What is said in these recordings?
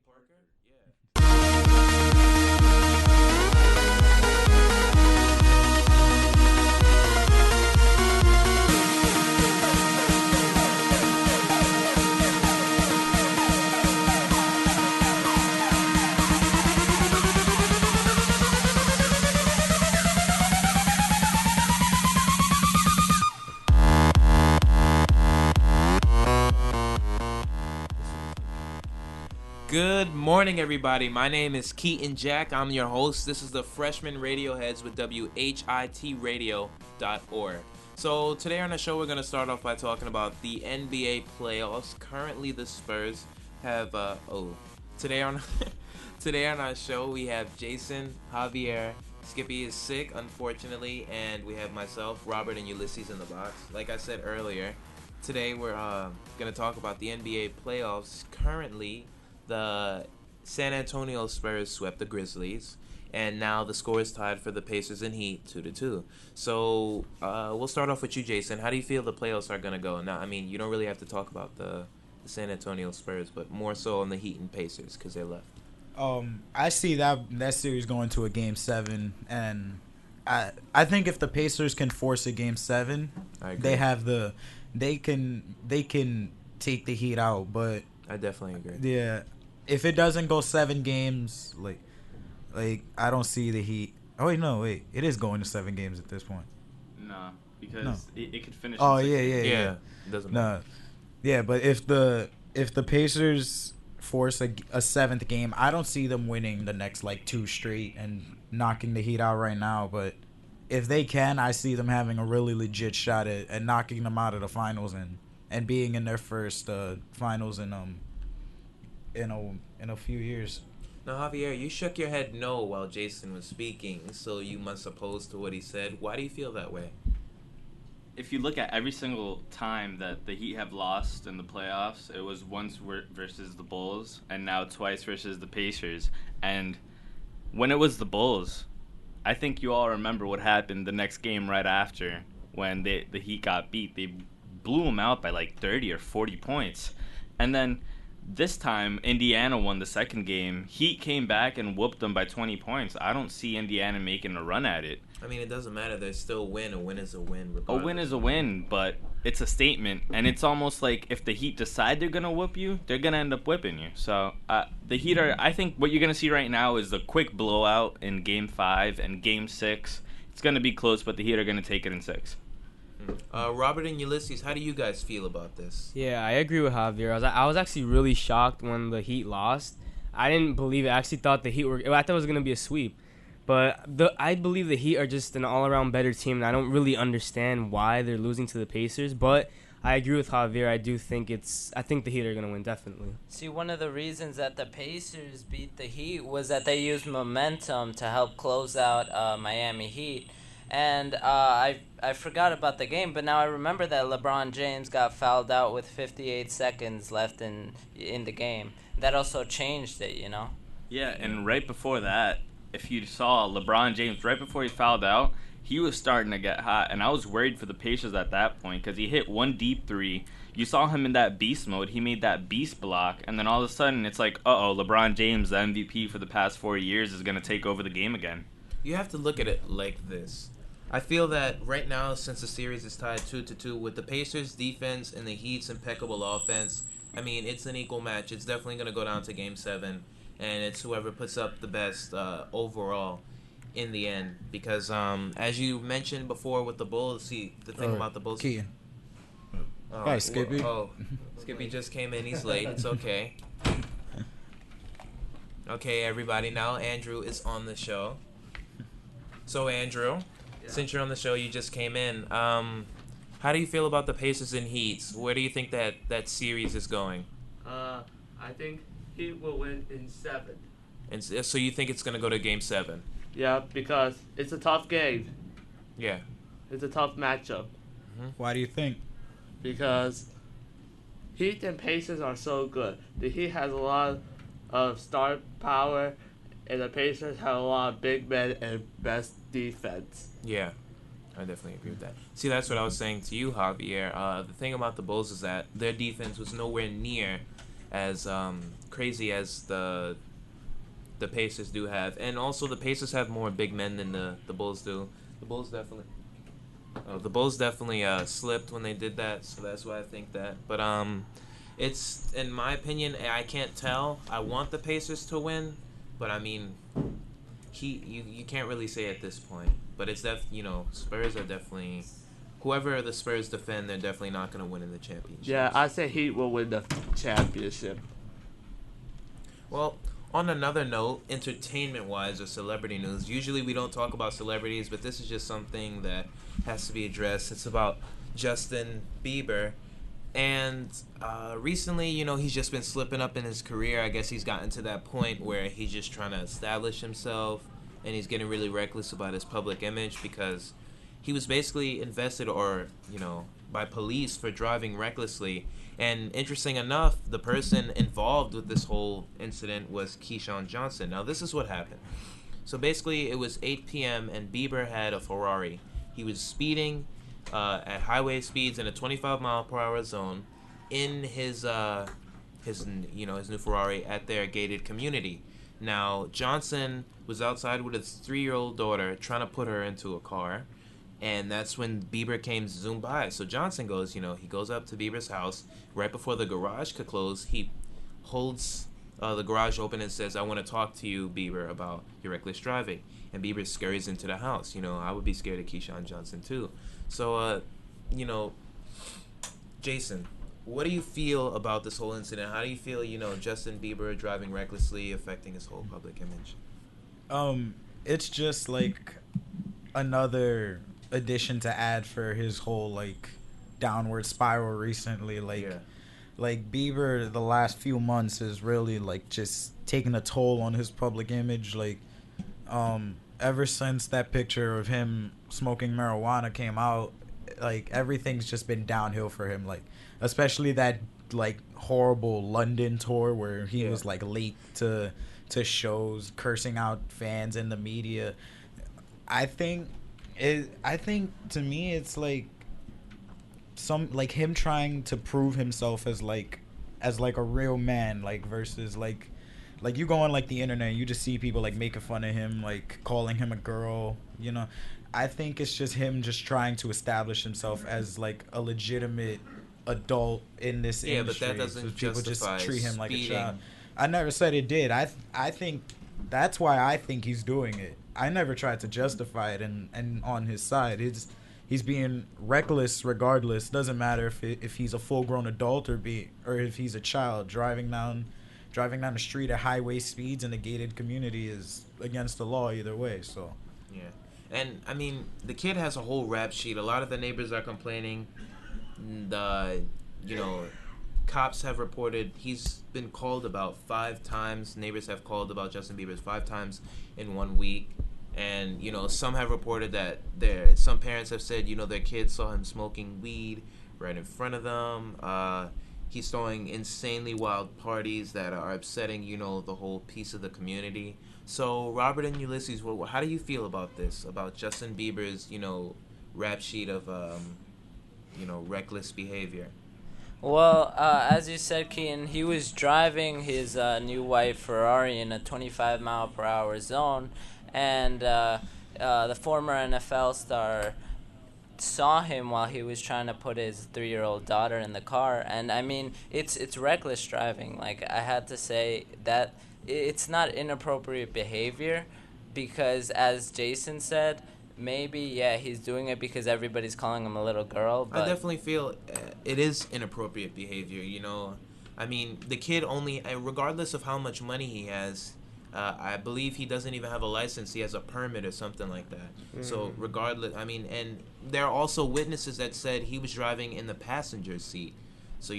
Parker? Yeah. Good morning, everybody. My name is Keaton Jack. I'm your host. This is the Freshmen RadioHeads with WHIT Radio.org. So today on the show, we're going to start off by talking about the NBA playoffs. Currently, the Spurs have today on our show we have Jason, Javier. Skippy is sick, unfortunately, and we have myself, Robert, and Ulysses in the box. Like I said earlier, today we're going to talk about the NBA playoffs. Currently, the San Antonio Spurs swept the Grizzlies, and now the score is tied for the Pacers and Heat 2-2. So we'll start off with you, Jason. How do you feel the playoffs are going to go? Now, I mean, you don't really have to talk about the San Antonio Spurs, but more so on the Heat and Pacers because they left. I see that series going to a Game 7, and I think if the Pacers can force a Game 7, they can take the Heat out, but I definitely agree. Yeah. If it doesn't go 7 games, like I don't see the Heat. Oh wait, it is going to 7 games at this point. No, because it could finish. Oh in 6 yeah. games. It doesn't matter. Yeah, but if the Pacers force a 7th game, I don't see them winning the next 2 straight and knocking the Heat out right now. But if they can, I see them having a really legit shot at knocking them out of the finals and being in their first finals in a few years. Now, Javier, you shook your head no while Jason was speaking, so you must oppose to what he said. Why do you feel that way? If you look at every single time that the Heat have lost in the playoffs, it was once versus the Bulls, and now twice versus the Pacers. And when it was the Bulls, I think you all remember what happened the next game right after when the Heat got beat. They blew them out by 30 or 40 points. And then this time, Indiana won the second game. Heat came back and whooped them by 20 points. I don't see Indiana making a run at it. I mean, it doesn't matter. They still win. A win is a win. Regardless. A win is a win, but it's a statement. And it's almost like if the Heat decide they're going to whoop you, they're going to end up whipping you. So the Heat are, I think what you're going to see right now is a quick blowout in Game 5 and Game 6. It's going to be close, but the Heat are going to take it in 6. Robert and Ulysses, how do you guys feel about this? Yeah, I agree with Javier. I was actually really shocked when the Heat lost. I didn't believe it. I actually thought the Heat I thought it was going to be a sweep. But I believe the Heat are just an all-around better team, and I don't really understand why they're losing to the Pacers. But I agree with Javier. I think the Heat are going to win, definitely. See, one of the reasons that the Pacers beat the Heat was that they used momentum to help close out Miami Heat. And I forgot about the game, but now I remember that LeBron James got fouled out with 58 seconds left in the game. That also changed it, you know? Yeah, and right before that, if you saw LeBron James, right before he fouled out, he was starting to get hot. And I was worried for the Pacers at that point because he hit one deep three. You saw him in that beast mode. He made that beast block. And then all of a sudden, it's like, LeBron James, the MVP for the past 4 years, is going to take over the game again. You have to look at it like this. I feel that right now, since the series is tied 2-2, with the Pacers' defense and the Heat's impeccable offense, I mean, it's an equal match. It's definitely going to go down to Game 7, and it's whoever puts up the best overall in the end. Because, as you mentioned before with the Bulls, see, the thing about the Bulls... Keaton. Hi, Skippy. Skippy just came in. He's late. It's okay. Okay, everybody. Now Andrew is on the show. So, Andrew... Yeah. Since you're on the show, you just came in. How do you feel about the Pacers and Heat? Where do you think that series is going? I think Heat will win in 7. And so you think it's going to go to Game 7? Yeah, because it's a tough game. Yeah. It's a tough matchup. Mm-hmm. Why do you think? Because Heat and Pacers are so good. The Heat has a lot of star power, and the Pacers have a lot of big men and best defense. Yeah, I definitely agree with that. See, that's what I was saying to you, Javier. The thing about the Bulls is that their defense was nowhere near as crazy as the Pacers do have, and also the Pacers have more big men than the Bulls do. The Bulls definitely slipped when they did that, so that's why I think that. But it's, in my opinion, I can't tell. I want the Pacers to win, but I mean, you can't really say at this point. But it's Spurs are definitely, whoever the Spurs defend, they're definitely not going to win in the championship. Yeah, I say Heat will win the championship. Well, on another note, entertainment-wise or celebrity news, usually we don't talk about celebrities, but this is just something that has to be addressed. It's about Justin Bieber. And recently, he's just been slipping up in his career. I guess he's gotten to that point where he's just trying to establish himself, and he's getting really reckless about his public image because he was basically invested by police for driving recklessly. And interesting enough, the person involved with this whole incident was Keyshawn Johnson. Now, this is what happened. So basically, it was 8 p.m. and Bieber had a Ferrari. He was speeding at highway speeds in a 25-mile-per-hour zone in his new Ferrari at their gated community. Now, Johnson was outside with his 3-year-old daughter trying to put her into a car. And that's when Bieber came zoom by. So Johnson goes, he goes up to Bieber's house. Right before the garage could close, he holds the garage open and says, "I want to talk to you, Bieber, about your reckless driving." And Bieber scurries into the house. I would be scared of Keyshawn Johnson too. So, Jason, what do you feel about this whole incident? How do you feel, Justin Bieber driving recklessly affecting his whole public image? It's just like another addition to add for his whole downward spiral recently. Like Bieber the last few months is really just taking a toll on his public image. Ever since that picture of him smoking marijuana came out, everything's just been downhill for him. Especially that horrible London tour where he was late to shows, cursing out fans in the media. I think to me it's him trying to prove himself as a real man, versus you go on the internet and you just see people making fun of him, calling him a girl. I think it's just him just trying to establish himself as a legitimate adult in this industry. But that doesn't so people justify just treat him like speeding. a child. I never said it did. I think that's why I think he's doing it. I never tried to justify it, and on his side, he's being reckless regardless. Doesn't matter if he's a full-grown adult or if he's a child. Driving down the street at highway speeds in a gated community is against the law either way. So yeah, and I mean the kid has a whole rap sheet. A lot of the neighbors are complaining. Cops have reported he's been called about 5 times. Neighbors have called about Justin Bieber 5 times in 1 week. And, some have reported that some parents have said, their kids saw him smoking weed right in front of them. He's throwing insanely wild parties that are upsetting, the whole piece of the community. So, Robert and Ulysses, how do you feel about this? About Justin Bieber's, rap sheet of, reckless behavior? Well, as you said, Keaton, he was driving his new white Ferrari in a 25-mile-per-hour zone, and the former NFL star saw him while he was trying to put his 3-year-old daughter in the car. And, I mean, it's reckless driving. I had to say that it's not inappropriate behavior because, as Jason said, maybe, he's doing it because everybody's calling him a little girl. But I definitely feel it is inappropriate behavior, I mean, the kid only, regardless of how much money he has, I believe he doesn't even have a license. He has a permit or something like that. Mm-hmm. So regardless, I mean, and there are also witnesses that said he was driving in the passenger seat. So,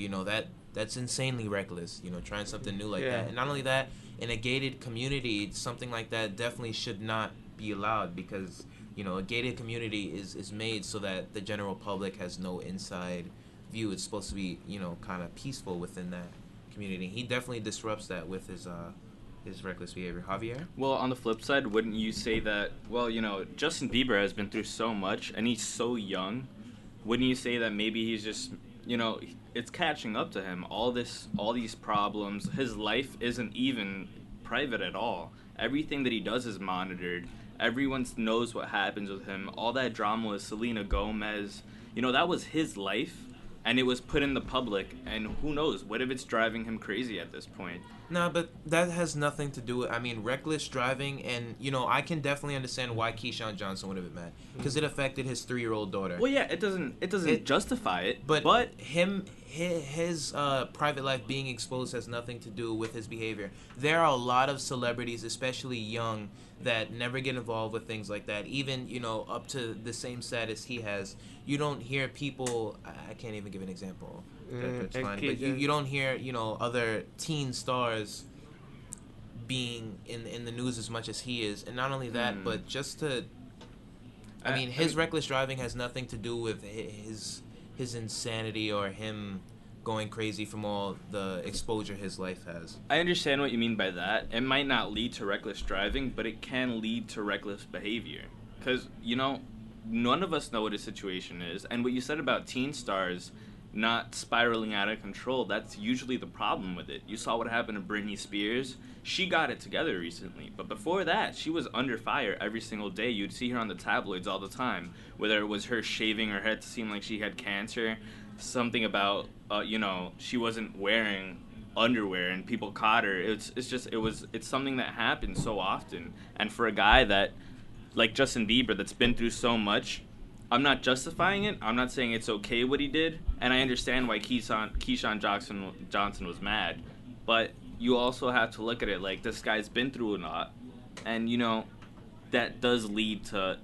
that's insanely reckless, trying something new like that. And not only that, in a gated community, something like that definitely should not be allowed because a gated community is made so that the general public has no inside view. It's supposed to be, kind of peaceful within that community. He definitely disrupts that with his reckless behavior. Javier? Well, on the flip side, wouldn't you say that, Justin Bieber has been through so much and he's so young. Wouldn't you say that maybe he's just it's catching up to him. All these problems. His life isn't even private at all. Everything that he does is monitored. Everyone knows what happens with him. All that drama with Selena Gomez, that was his life, and it was put in the public. And who knows? What if it's driving him crazy at this point? No, but that has nothing to do with, reckless driving, and, I can definitely understand why Keyshawn Johnson would have been mad, because it affected his 3-year-old daughter. Well, yeah, it doesn't justify it, but his private life being exposed has nothing to do with his behavior. There are a lot of celebrities, especially young, that never get involved with things like that, even, up to the same status he has. You don't hear people, I can't even give an example. That's fine. But you don't hear, other teen stars being in the news as much as he is. And not only that, but just to... his reckless driving has nothing to do with his insanity or him going crazy from all the exposure his life has. I understand what you mean by that. It might not lead to reckless driving, but it can lead to reckless behavior. Because, none of us know what his situation is. And what you said about teen stars not spiraling out of control, that's usually the problem with it. You saw what happened to Britney Spears. She got it together recently, but before that, she was under fire every single day. You'd see her on the tabloids all the time, whether it was her shaving her head to seem like she had cancer, something about, she wasn't wearing underwear and people caught her. It's something that happens so often. And for a guy that, like Justin Bieber, that's been through so much, I'm not justifying it. I'm not saying it's okay what he did, and I understand why Keyshawn Johnson was mad. But you also have to look at it like this guy's been through a lot, and that does lead to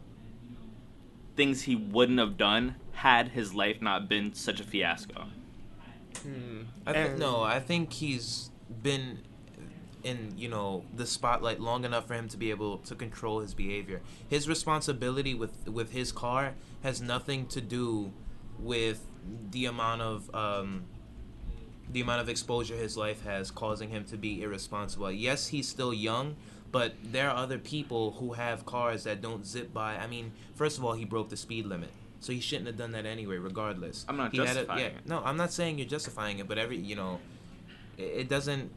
things he wouldn't have done had his life not been such a fiasco. I think he's been in the spotlight long enough for him to be able to control his behavior. His responsibility with his car has nothing to do with the amount of exposure his life has, causing him to be irresponsible. Yes, he's still young, but there are other people who have cars that don't zip by. First of all, he broke the speed limit, so he shouldn't have done that anyway, regardless. I'm not justifying it. No, I'm not saying you're justifying it, but it doesn't.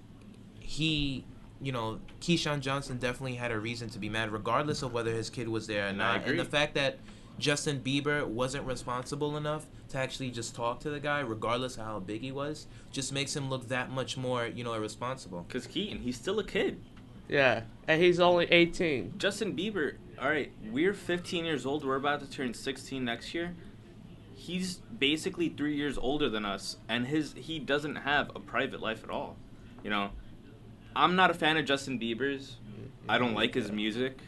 Keyshawn Johnson definitely had a reason to be mad, regardless of whether his kid was there or not. And the fact that Justin Bieber wasn't responsible enough to actually just talk to the guy, regardless of how big he was, just makes him look that much more, irresponsible. Because Keaton, he's still a kid. Yeah, and he's only 18. Justin Bieber, all right, we're 15 years old. We're about to turn 16 next year. He's basically 3 years older than us, and he doesn't have a private life at all. I'm not a fan of Justin Bieber's. I don't like his music,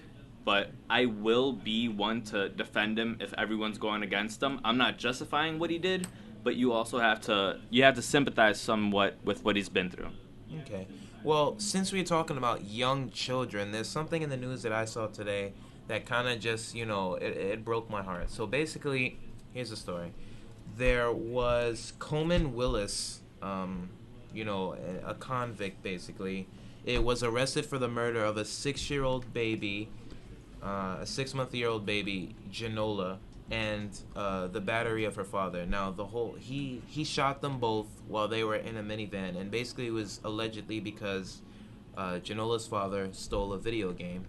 but I will be one to defend him if everyone's going against him. I'm not justifying what he did, but you also have to sympathize somewhat with what he's been through. Okay. Well, since we're talking about young children, there's something in the news that I saw today that kind of just, it broke my heart. So basically, here's the story. There was Coleman Willis, a convict, basically. It was arrested for the murder of a 6-year-old baby, a 6-month-old baby, Janola, and the battery of her father. Now, he shot them both while they were in a minivan, and basically it was allegedly because Janola's father stole a video game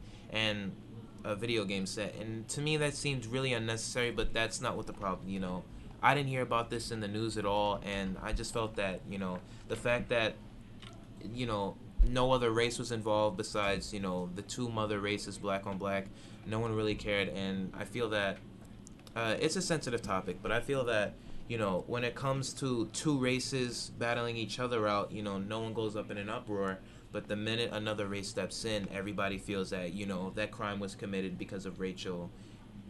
set. And to me, that seems really unnecessary, but that's not what the problem, I didn't hear about this in the news at all, and I just felt that, the fact that, no other race was involved besides, the two mother races, black on black, no one really cared, and I feel that it's a sensitive topic, but I feel that, when it comes to two races battling each other out, no one goes up in an uproar, but the minute another race steps in, everybody feels that, that crime was committed because of racial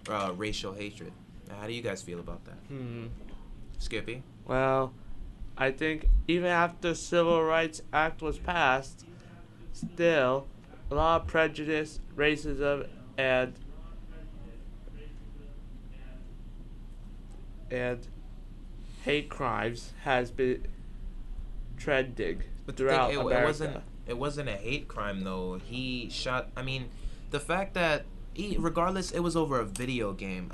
hatred. How do you guys feel about that? Skippy? Well, I think even after the Civil Rights Act was passed, still, a lot of prejudice, racism, and hate crimes has been trending throughout America. It wasn't a hate crime, though. He shot... the fact that... regardless, it was over a video game.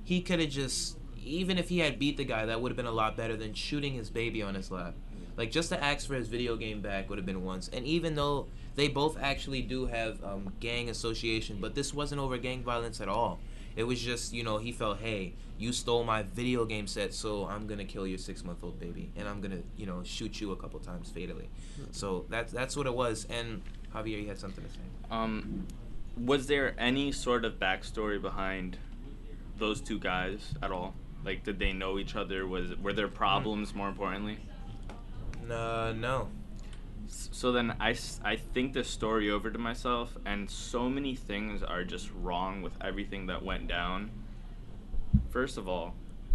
He could have just... even if he had beat the guy, that would have been a lot better than shooting his baby on his lap. Like, just to ask for his video game back would have been once. And even though they both actually do have gang association, but this wasn't over gang violence at all. It was just, he felt, hey, you stole my video game set, so I'm going to kill your 6-month-old baby. And I'm going to, shoot you a couple times fatally. So that's what it was. And Javier, you had something to say. Was there any sort of backstory behind those two guys at all? Like, did they know each other? Were there problems, more importantly? No. So then I think the story over to myself, and so many things are just wrong with everything that went down. First of all,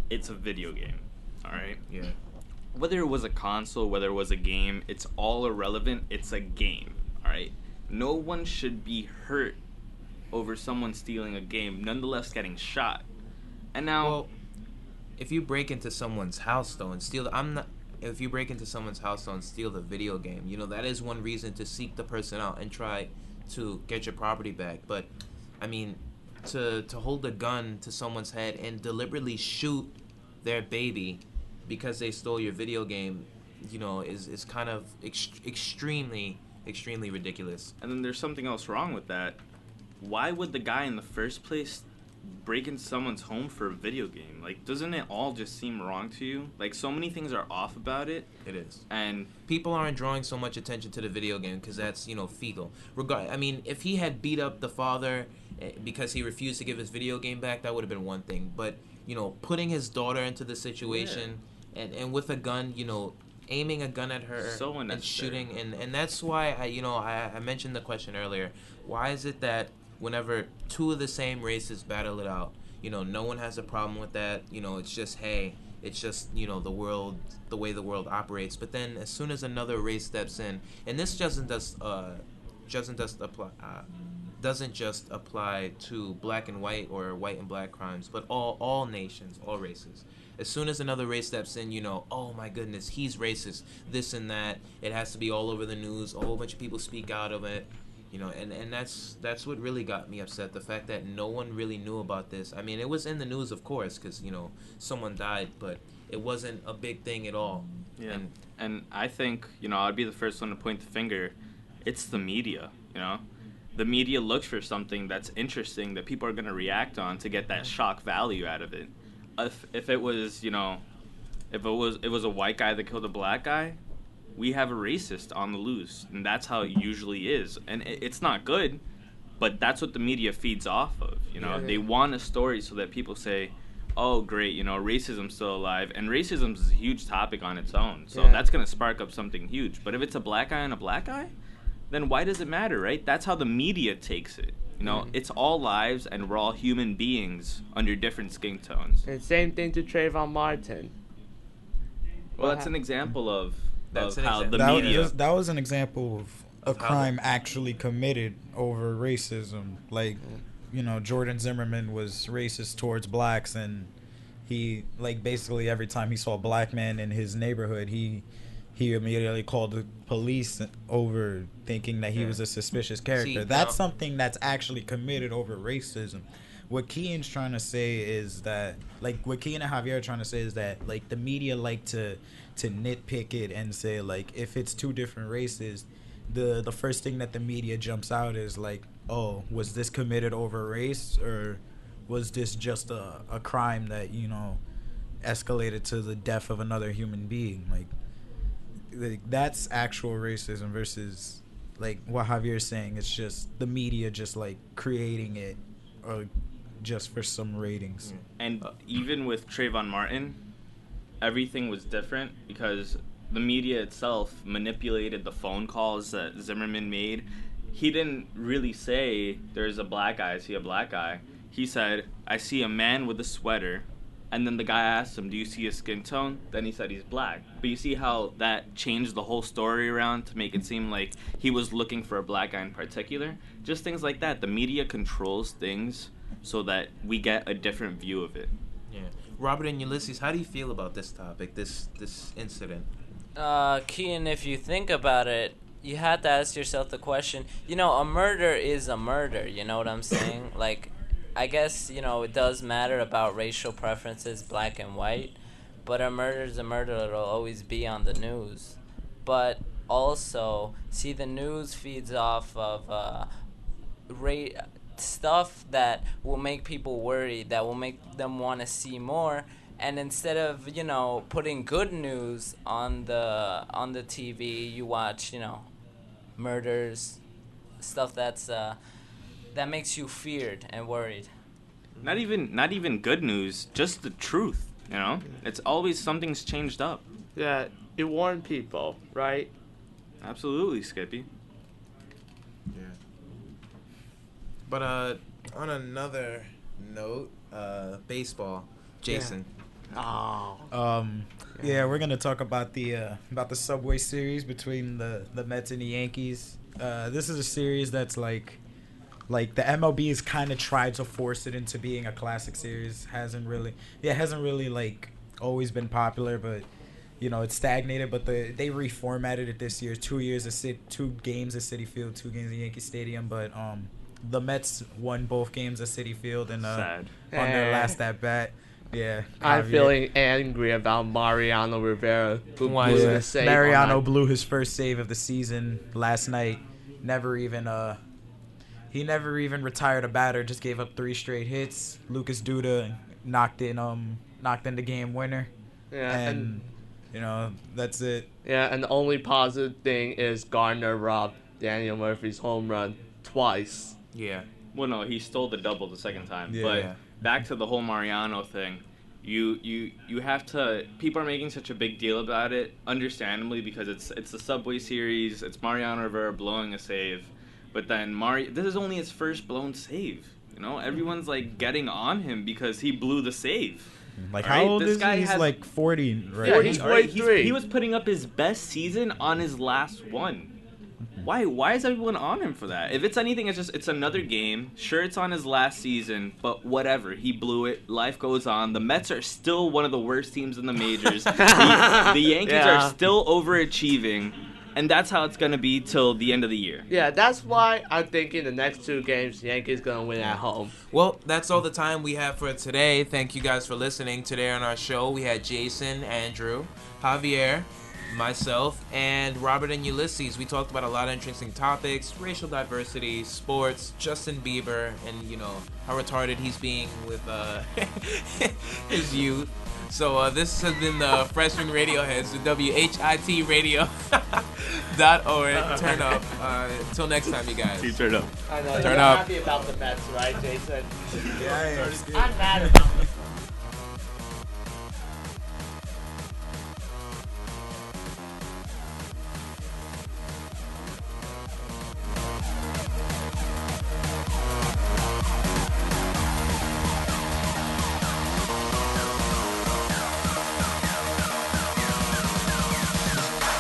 it's a video game, all right? Yeah. Whether it was a console, whether it was a game, it's all irrelevant. It's a game, all right? No one should be hurt over someone stealing a game, nonetheless getting shot. And now... Well, if you break into someone's house, though, and steal... If you break into someone's house and steal the video game, that is one reason to seek the person out and try to get your property back. But, I mean, to hold a gun to someone's head and deliberately shoot their baby because they stole your video game, is kind of extremely ridiculous. And then there's something else wrong with that. Why would the guy in the first place break into someone's home for a video game? Like, doesn't it all just seem wrong to you? Like, so many things are off about it. It is. And people aren't drawing so much attention to the video game because that's, fecal. I mean, if he had beat up the father because he refused to give his video game back, that would have been one thing. But, putting his daughter into the situation and with a gun, aiming a gun at her so and shooting. And that's why, I mentioned the question earlier. Why is it that whenever two of the same races battle it out, no one has a problem with that. It's just, hey, it's just, the world, the way the world operates. But then as soon as another race steps in, and this doesn't just apply to black and white or white and black crimes, but all nations, all races. As soon as another race steps in, oh my goodness, he's racist, this and that. It has to be all over the news. A whole bunch of people speak out of it. And that's what really got me upset. The fact that no one really knew about this. I mean, it was in the news, of course, because, someone died, but it wasn't a big thing at all. Yeah. And I think, I'd be the first one to point the finger. It's the media, The media looks for something that's interesting that people are going to react on to get that shock value out of it. If it was, if it was a white guy that killed a black guy, we have a racist on the loose, and that's how it usually is. And it's not good, but that's what the media feeds off of. They want a story so that people say, oh, great, racism's still alive. And racism is a huge topic on its own, so that's going to spark up something huge. But if it's a black guy and a black guy, then why does it matter, right? That's how the media takes it. It's all lives, and we're all human beings under different skin tones. And same thing to Trayvon Martin. Well, that's an example of how the that media... that was an example of a crime actually committed over racism. Like, Jordan Zimmerman was racist towards blacks, and he, basically every time he saw a black man in his neighborhood, he immediately called the police over, thinking that he was a suspicious character. That's something that's actually committed over racism. What Keaton's trying to say is that, what Keaton and Javier are trying to say is that, the media like to nitpick it and say, if it's two different races, the first thing that the media jumps out is, oh, was this committed over race, or was this just a crime that, escalated to the death of another human being? That's actual racism versus, what Javier's saying. It's just the media just, creating it just for some ratings. And even with Trayvon Martin, everything was different because the media itself manipulated the phone calls that Zimmerman made. He didn't really say, there's a black guy, I see a black guy. He said, I see a man with a sweater. And then the guy asked him, do you see his skin tone? Then he said he's black. But you see how that changed the whole story around to make it seem like he was looking for a black guy in particular? Just things like that. The media controls things so that we get a different view of it. Yeah. Robert and Ulysses, how do you feel about this topic, this incident? Keaton, if you think about it, you had to ask yourself the question, a murder is a murder, you know what I'm saying? I guess, it does matter about racial preferences, black and white, but a murder's a murder. It'll always be on the news. But also, see, the news feeds off of stuff that will make people worried, that will make them want to see more. And instead of, putting good news on the TV, you watch, murders, stuff that makes you feared and worried. Not even good news, just the truth, It's always something's changed up. Yeah, it warned people, right? Absolutely, Skippy. Yeah. But on another note, baseball, Jason. Oh. Yeah, we're gonna talk about the Subway Series between the Mets and the Yankees. This is a series that's like the MLB has kind of tried to force it into being a classic series. Hasn't really like always been popular, but it's stagnated. But they reformatted it this year. 2 games at Citi Field, 2 games at Yankee Stadium. But the Mets won both games at Citi Field and on their last at bat. Yeah, I'm feeling angry about Mariano Rivera, who blew the save. Mariano blew his first save of the season last night. He never even retired a batter. Just gave up 3 straight hits. Lucas Duda knocked in the game winner. Yeah, and that's it. Yeah, and the only positive thing is Gardner robbed Daniel Murphy's home run twice. Yeah. Well, no, he stole the double the second time. Yeah. But back to the whole Mariano thing. You have to. People are making such a big deal about it, understandably, because it's the Subway Series. It's Mariano Rivera blowing a save, but then this is only his first blown save. Everyone's like getting on him because he blew the save. Like how old is he? He's like 40, right? Yeah, he's 43. He was putting up his best season on his last one. Why is everyone on him for that? If it's anything, it's another game. Sure, it's on his last season, but whatever. He blew it. Life goes on. The Mets are still one of the worst teams in the majors. The Yankees are still overachieving, and that's how it's going to be till the end of the year. Yeah, that's why I'm thinking the next 2 games, the Yankees going to win at home. Well, that's all the time we have for today. Thank you guys for listening. Today on our show, we had Jason, Andrew, Javier, myself, and Robert and Ulysses. We talked about a lot of interesting topics: racial diversity, sports, Justin Bieber, and how retarded he's being with his youth. So this has been the Freshmen RadioHeads with WHIT Radio.org. Turn up. Until next time, you guys. You turn up. I know, Turn you're up. happy about the Mets, right, Jason? Yeah, I'm mad about the